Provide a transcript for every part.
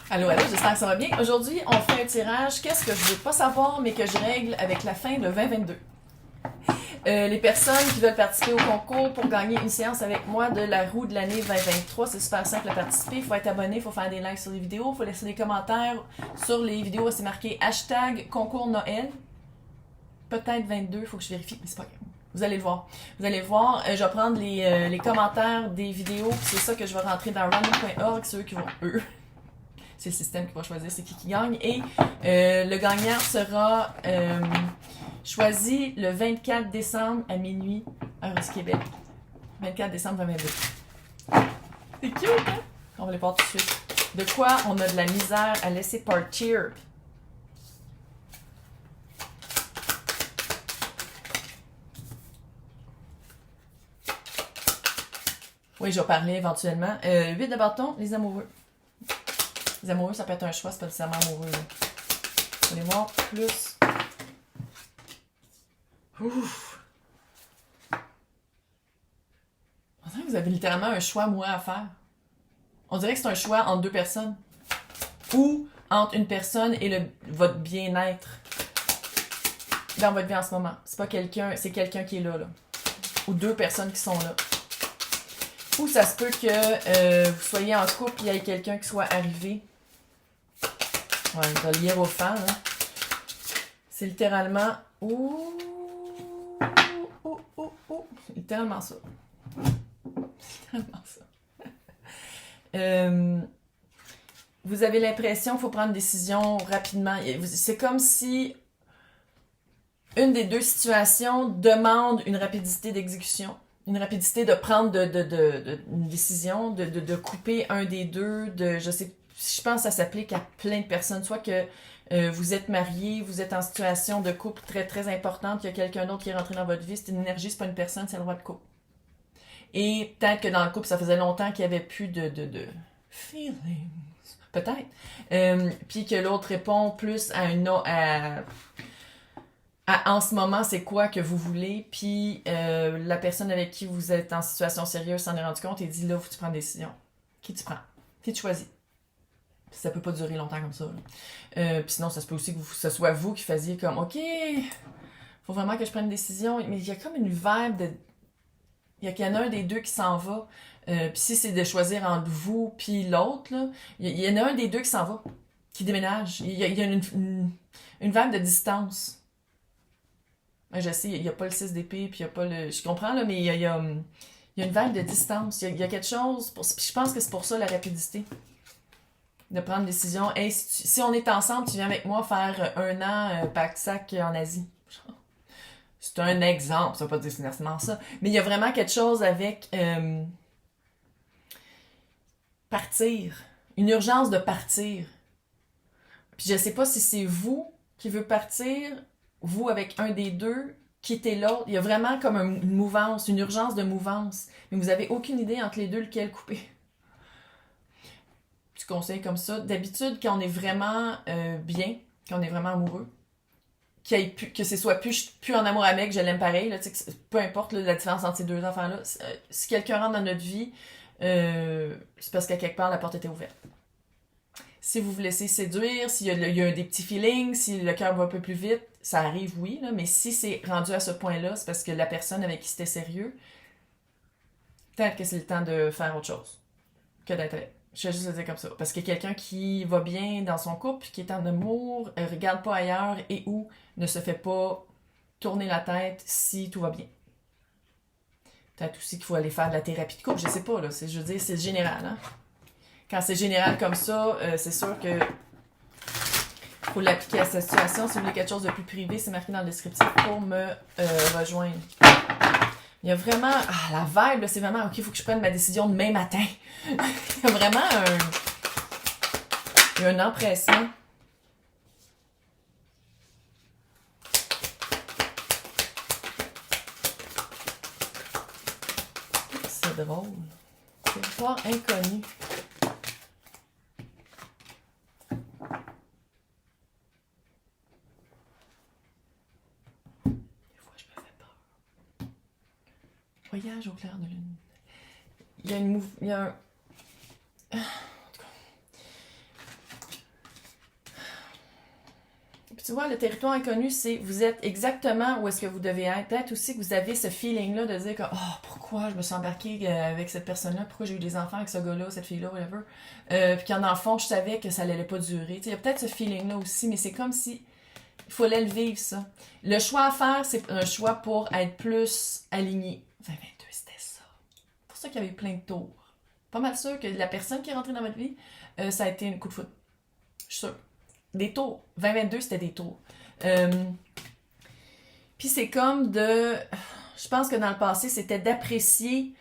Allô, allô, j'espère que ça va bien. Aujourd'hui, on fait un tirage. Qu'est-ce que je veux pas savoir, mais que je règle avec la fin de 2022? Les personnes qui veulent participer au concours pour gagner une séance avec moi de la roue de l'année 2023, c'est super simple à participer. Il faut être abonné, il faut faire des likes sur les vidéos, il faut laisser des commentaires sur les vidéos. C'est marqué hashtag concours Noël. Peut-être 22, il faut que je vérifie, mais c'est pas grave. Vous allez le voir. Vous allez le voir. Je vais prendre les commentaires des vidéos. C'est ça que je vais rentrer dans random.org. C'est eux qui vont, eux, c'est le système qui va choisir c'est qui gagne. Et le gagnant sera choisi le 24 décembre à minuit, heure du Québec. 24 décembre 2022. C'est cute, hein? On va les voir tout de suite. De quoi on a de la misère à laisser partir? Oui, je vais parler éventuellement. 8 de bâton, les amoureux. Les amoureux, ça peut être un choix, c'est pas nécessairement amoureux. Là. Vous allez voir plus. Ouf! On dirait que vous avez littéralement un choix, moi, à faire. On dirait que c'est un choix entre deux personnes. Ou entre une personne et votre bien-être dans votre vie en ce moment. C'est pas quelqu'un, c'est quelqu'un qui est là. Ou deux personnes qui sont là. Ou ça se peut que vous soyez en couple et il y ait quelqu'un qui soit arrivé. Ouais, dans le hiérophant, là. C'est littéralement. Ouh! Littéralement ça. Littéralement ça. Vous avez l'impression qu'il faut prendre une décision rapidement. C'est comme si une des deux situations demande une rapidité d'exécution. Une rapidité de prendre une décision, de couper un des deux, je pense que ça s'applique à plein de personnes, soit que vous êtes marié, vous êtes en situation de couple très très importante, il y a quelqu'un d'autre qui est rentré dans votre vie, c'est une énergie, c'est pas une personne, c'est le roi de couple. Et peut-être que dans le couple, ça faisait longtemps qu'il n'y avait plus de feelings, peut-être, puis que l'autre répond plus à en ce moment, c'est quoi que vous voulez, puis la personne avec qui vous êtes en situation sérieuse s'en est rendu compte et dit là, faut que tu prends une décision. Qui tu prends? Qui tu choisis? Puis ça peut pas durer longtemps comme ça. Puis sinon, ça se peut aussi que ce soit vous qui faisiez comme OK, faut vraiment que je prenne une décision. Mais il y a comme une vibe de. Il y en a un des deux qui s'en va. Puis si c'est de choisir entre vous puis l'autre, là, il y en a un des deux qui s'en va, qui déménage. Il y a une vibe de distance. Je sais, il n'y a pas le 6 d'épée, puis il n'y a pas le. Je comprends, là, mais il y a une vibe de distance. Il y a quelque chose. Je pense que c'est pour ça la rapidité. De prendre une décision. Hey, si on est ensemble, tu viens avec moi faire un an pack-sac en Asie. C'est un exemple, ça ne veut pas dire nécessairement ça. Mais il y a vraiment quelque chose avec partir. Une urgence de partir. Puis je sais pas si c'est vous qui veut partir, vous avec un des deux, quitter l'autre. Il y a vraiment comme une mouvance, une urgence de mouvance. Mais vous avez aucune idée entre les deux lequel couper. Petit conseil comme ça. D'habitude, quand on est vraiment bien, quand on est vraiment amoureux, que ce soit plus en amour avec, je l'aime pareil, là, peu importe là, la différence entre ces deux enfants-là, si quelqu'un rentre dans notre vie, c'est parce qu'à quelque part, la porte était ouverte. Si vous vous laissez séduire, s'il y a des petits feelings, si le cœur va un peu plus vite, ça arrive, oui, là, mais si c'est rendu à ce point-là, c'est parce que la personne avec qui c'était sérieux, peut-être que c'est le temps de faire autre chose que d'être avec. Je vais juste le dire comme ça. Parce que quelqu'un qui va bien dans son couple, qui est en amour, regarde pas ailleurs et ou ne se fait pas tourner la tête si tout va bien. Peut-être aussi qu'il faut aller faire de la thérapie de couple, je sais pas, là. Je veux dire, c'est général, hein. Quand c'est général comme ça, c'est sûr que faut l'appliquer à cette situation. Si vous voulez quelque chose de plus privé, c'est marqué dans le descriptif pour me rejoindre. Il y a vraiment. Ah, la vibe, là, c'est vraiment OK, il faut que je prenne ma décision demain matin. Il y a vraiment Il y a un empressement. C'est drôle. Territoire inconnu. Voyage au clair de lune. Il y a un. tu vois, le territoire inconnu, c'est vous êtes exactement où est-ce que vous devez être. Peut-être aussi que vous avez ce feeling-là de dire que, oh, pourquoi je me suis embarquée avec cette personne-là, pourquoi j'ai eu des enfants avec ce gars-là, cette fille-là, whatever. Puis qu'en fond, je savais que ça n'allait pas durer. Il y a peut-être ce feeling-là aussi, mais c'est comme si il fallait le vivre, ça. Le choix à faire, c'est un choix pour être plus aligné. 2022, c'était ça. C'est pour ça qu'il y avait plein de tours. Pas mal sûr que la personne qui est rentrée dans votre vie, ça a été un coup de foudre. Je suis sûre. Des tours. 2022, c'était des tours. Puis c'est comme de... Je pense que dans le passé, c'était d'apprécier...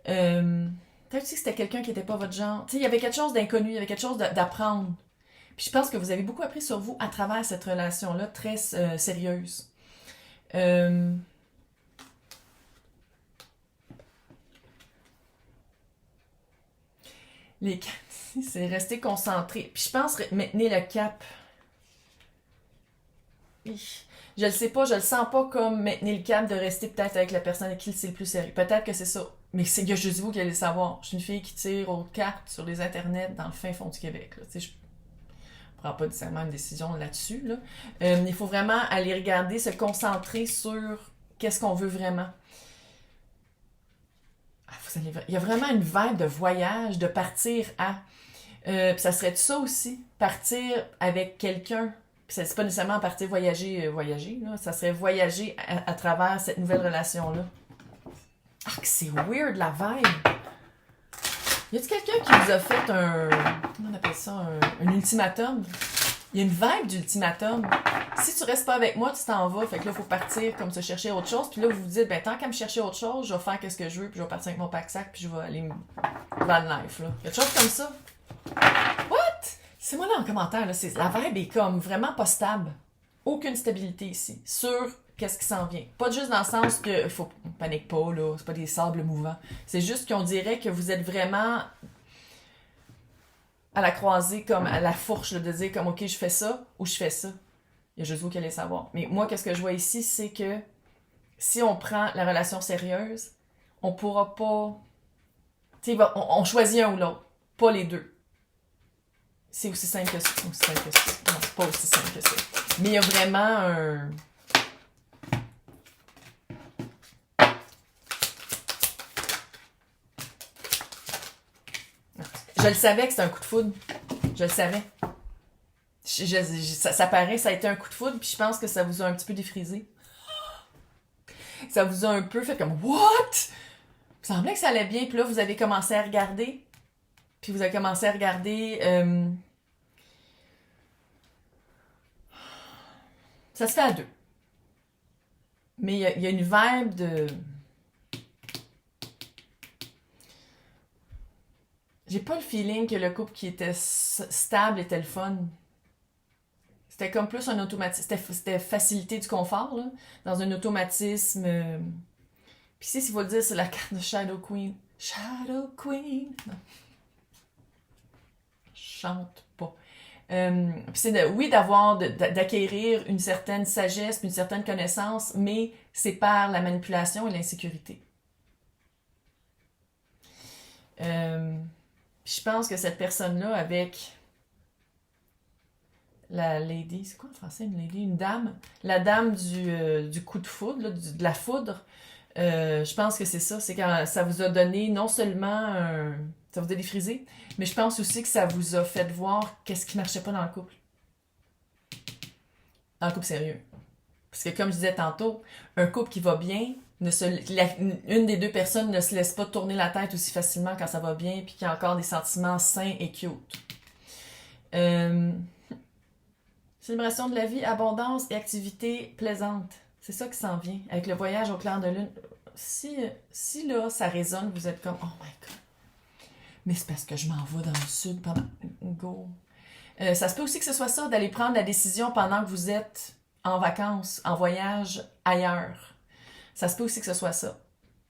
peut-être aussi que c'était quelqu'un qui n'était pas votre genre. Tu sais, il y avait quelque chose d'inconnu, il y avait quelque chose d'apprendre. Puis je pense que vous avez beaucoup appris sur vous à travers cette relation-là, très sérieuse. Les c'est rester concentré. Puis je pense maintenir le cap. Je le sais pas, je le sens pas comme maintenir le cap de rester peut-être avec la personne avec qui c'est le plus sérieux. Peut-être que c'est ça. Mais c'est que juste vous qui allez le savoir. Je suis une fille qui tire aux cartes sur les internets dans le fin fond du Québec. Là. Tu sais, je prends pas nécessairement une décision là-dessus. Là. Il faut vraiment aller regarder, se concentrer sur qu'est-ce qu'on veut vraiment. Il y a vraiment une vibe de voyage, de partir à... puis ça serait ça aussi, partir avec quelqu'un. Puis c'est pas nécessairement partir voyager, là. Ça serait voyager à travers cette nouvelle relation-là. Ah, que c'est weird, la vibe! Y a-t-il quelqu'un qui vous a fait un... Comment on appelle ça? Un ultimatum? Il y a une vibe d'ultimatum. Si tu restes pas avec moi, tu t'en vas. Fait que là, il faut partir comme se chercher autre chose. Puis là, vous vous dites, ben tant qu'à me chercher autre chose, je vais faire ce que je veux, puis je vais partir avec mon pack-sac, puis je vais aller van life, là. Quelque chose comme ça. What? C'est moi là en commentaire, là. La vibe est comme vraiment pas stable. Aucune stabilité ici. Sur qu'est-ce qui s'en vient. Pas juste dans le sens que, faut panique pas, là. C'est pas des sables mouvants. C'est juste qu'on dirait que vous êtes vraiment à la croisée, comme à la fourche, là, de dire comme, ok, je fais ça ou je fais ça. Il y a juste vous qui allez savoir. Mais moi, qu'est-ce que je vois ici, c'est que si on prend la relation sérieuse, on pourra pas... Tu sais, on choisit un ou l'autre, pas les deux. C'est aussi simple que ça. Non, c'est pas aussi simple que ça. Mais il y a vraiment un... Je le savais que c'était un coup de foudre. Je le savais. Ça paraît, ça a été un coup de foudre, puis je pense que ça vous a un petit peu défrisé. Ça vous a un peu fait comme « What? » Il semblait que ça allait bien, puis là, vous avez commencé à regarder. Puis vous avez commencé à regarder... Ça se fait à deux. Mais il y a une vibe de... J'ai pas le feeling que le couple qui était stable était le fun. C'était comme plus un automatisme. C'était facilité du confort, là. Dans un automatisme. Puis ici, s'il faut le dire, c'est la carte de Shadow Queen. Shadow Queen! Non. Je chante pas. Puis c'est d'acquérir une certaine sagesse, une certaine connaissance, mais c'est par la manipulation et l'insécurité. Je pense que cette personne-là, avec la lady, c'est quoi en français une lady? Une dame. La dame du coup de foudre, là, de la foudre, je pense que c'est ça. C'est quand ça vous a donné non seulement ça vous a défrisé, mais je pense aussi que ça vous a fait voir qu'est-ce qui marchait pas dans le couple. Dans le couple sérieux. Parce que comme je disais tantôt, un couple qui va bien, une des deux personnes ne se laisse pas tourner la tête aussi facilement quand ça va bien, puis qu'il y a encore des sentiments sains et cute. Célébration de la vie, abondance et activité plaisante. C'est ça qui s'en vient. Avec le voyage au clair de lune. Si là, ça résonne, vous êtes comme « Oh my God! » Mais c'est parce que je m'en vais dans le sud pendant... Go! Ça se peut aussi que ce soit ça, d'aller prendre la décision pendant que vous êtes en vacances, en voyage ailleurs. Ça se peut aussi que ce soit ça.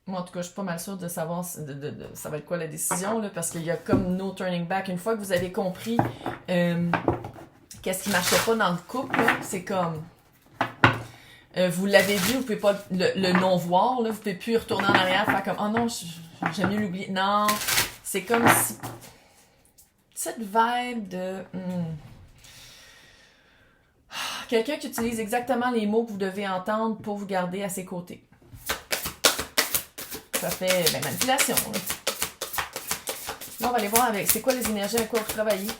Moi, en tout cas, je suis pas mal sûre de savoir ça va être quoi la décision, là, parce qu'il y a comme no turning back. Une fois que vous avez compris qu'est-ce qui marchait pas dans le couple, c'est comme... vous l'avez vu, vous pouvez pas le non-voir, là, vous pouvez plus retourner en arrière, faire comme « Oh non, j'aime mieux l'oublier. » Non, c'est comme si... Cette vibe de... quelqu'un qui utilise exactement les mots que vous devez entendre pour vous garder à ses côtés. Ça fait manipulation. Là. Là, on va aller voir avec c'est quoi les énergies avec quoi vous travaillez.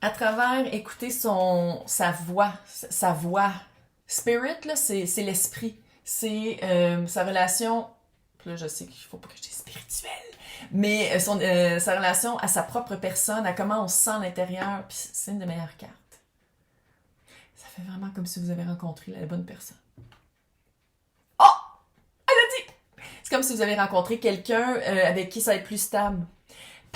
À travers écouter sa voix. Spirit, là, c'est l'esprit. C'est sa relation. Là, je sais qu'il ne faut pas que je dise spirituelle. Mais sa relation à sa propre personne, à comment on se sent à l'intérieur. Puis c'est une des meilleures cartes. Ça fait vraiment comme si vous avez rencontré la bonne personne. Oh! Elle a dit! C'est comme si vous avez rencontré quelqu'un avec qui ça va être plus stable.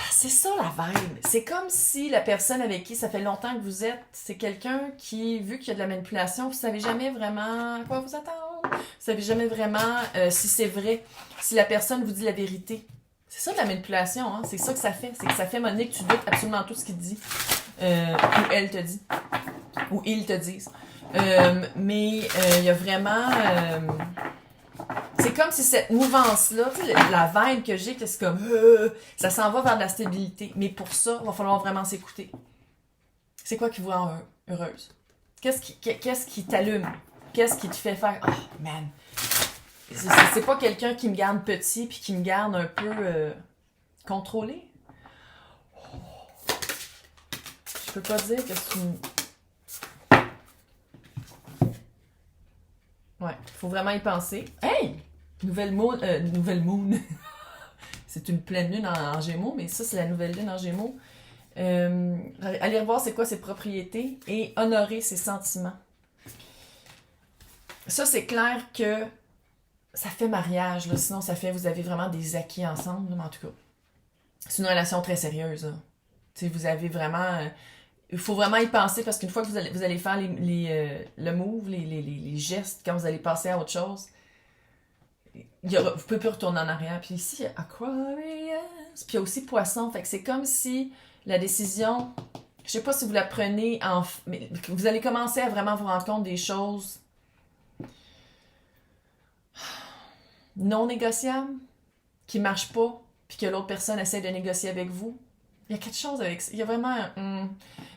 C'est ça la vibe. C'est comme si la personne avec qui ça fait longtemps que vous êtes, c'est quelqu'un qui, vu qu'il y a de la manipulation, vous savez jamais vraiment à quoi vous attendre. Vous savez jamais vraiment si c'est vrai, si la personne vous dit la vérité. C'est ça de la manipulation, hein? C'est ça que ça fait. C'est que ça fait, Monique, tu doutes absolument tout ce qu'il te dit. Ou elle te dit. Ou ils te disent. Mais il y a vraiment... c'est comme si cette mouvance-là, tu sais, la vibe que j'ai, c'est comme ça s'en va vers de la stabilité. Mais pour ça, il va falloir vraiment s'écouter. C'est quoi qui vous rend heureuse? Qu'est-ce qui t'allume? Qu'est-ce qui te fait faire oh man! C'est pas quelqu'un qui me garde petit puis qui me garde un peu contrôlé. Je peux pas dire que c'est une. Ouais, faut vraiment y penser. Hey! Nouvelle moon. C'est une pleine lune en Gémeaux, mais ça, c'est la nouvelle lune en Gémeaux. Allez revoir c'est quoi ses propriétés et honorer ses sentiments. Ça, c'est clair que ça fait mariage, là. Sinon, ça fait vous avez vraiment des acquis ensemble, là, mais en tout cas. C'est une relation très sérieuse, là. Tu sais, vous avez vraiment... il faut vraiment y penser parce qu'une fois que vous allez faire le move, les gestes, quand vous allez passer à autre chose, vous ne pouvez plus retourner en arrière. Puis ici, il y a Aquarius, puis il y a aussi Poisson. Fait que c'est comme si la décision, je sais pas si vous la prenez mais vous allez commencer à vraiment vous rendre compte des choses non négociables, qui ne marchent pas, puis que l'autre personne essaie de négocier avec vous. Il y a quelque chose avec ça. Il y a vraiment un...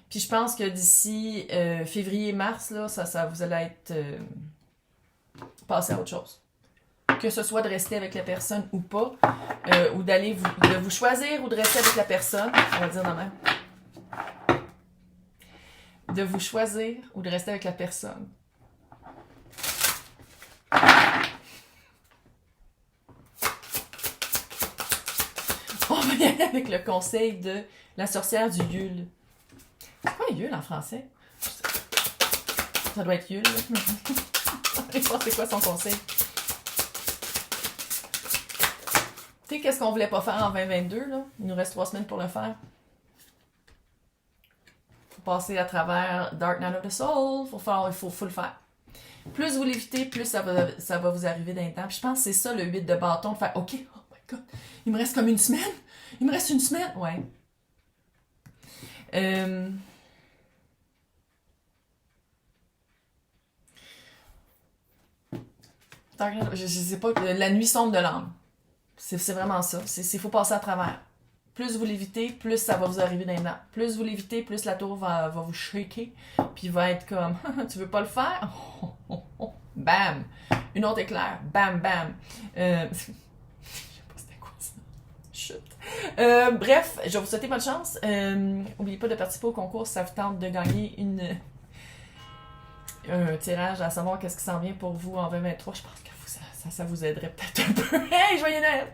Puis je pense que d'ici février-mars, là, ça vous allez être passé à autre chose. Que ce soit de rester avec la personne ou pas, ou de vous choisir ou de rester avec la personne, on va dire dans même. De vous choisir ou de rester avec la personne. On va y aller avec le conseil de la sorcière du Yule. C'est quoi Yule en français? Ça doit être Yule. Je sais pas c'est quoi son conseil. Tu sais, qu'est-ce qu'on voulait pas faire en 2022, là? Il nous reste 3 semaines pour le faire. Faut passer à travers Dark Night of the Soul. Il faut le faire. Plus vous l'évitez, plus ça va vous arriver d'un temps. Puis je pense que c'est ça le 8 de bâton, de faire OK, oh my God, il me reste comme une semaine. Il me reste une semaine. Ouais. Je sais pas, la nuit sombre de l'âme. C'est vraiment ça. Il faut passer à travers. Plus vous l'évitez, plus ça va vous arriver d'un an. Plus vous l'évitez, plus la tour va vous shaker. Puis va être comme, tu veux pas le faire? Bam! Une autre éclair. Bam, bam. Je sais pas c'était quoi ça. Chut. Bref, je vais vous souhaiter bonne chance. N'oubliez pas de participer au concours si ça vous tente de gagner un tirage à savoir qu'est-ce qui s'en vient pour vous en 2023. Je pense que ça vous aiderait peut-être un peu. Hey, joyeux Noël!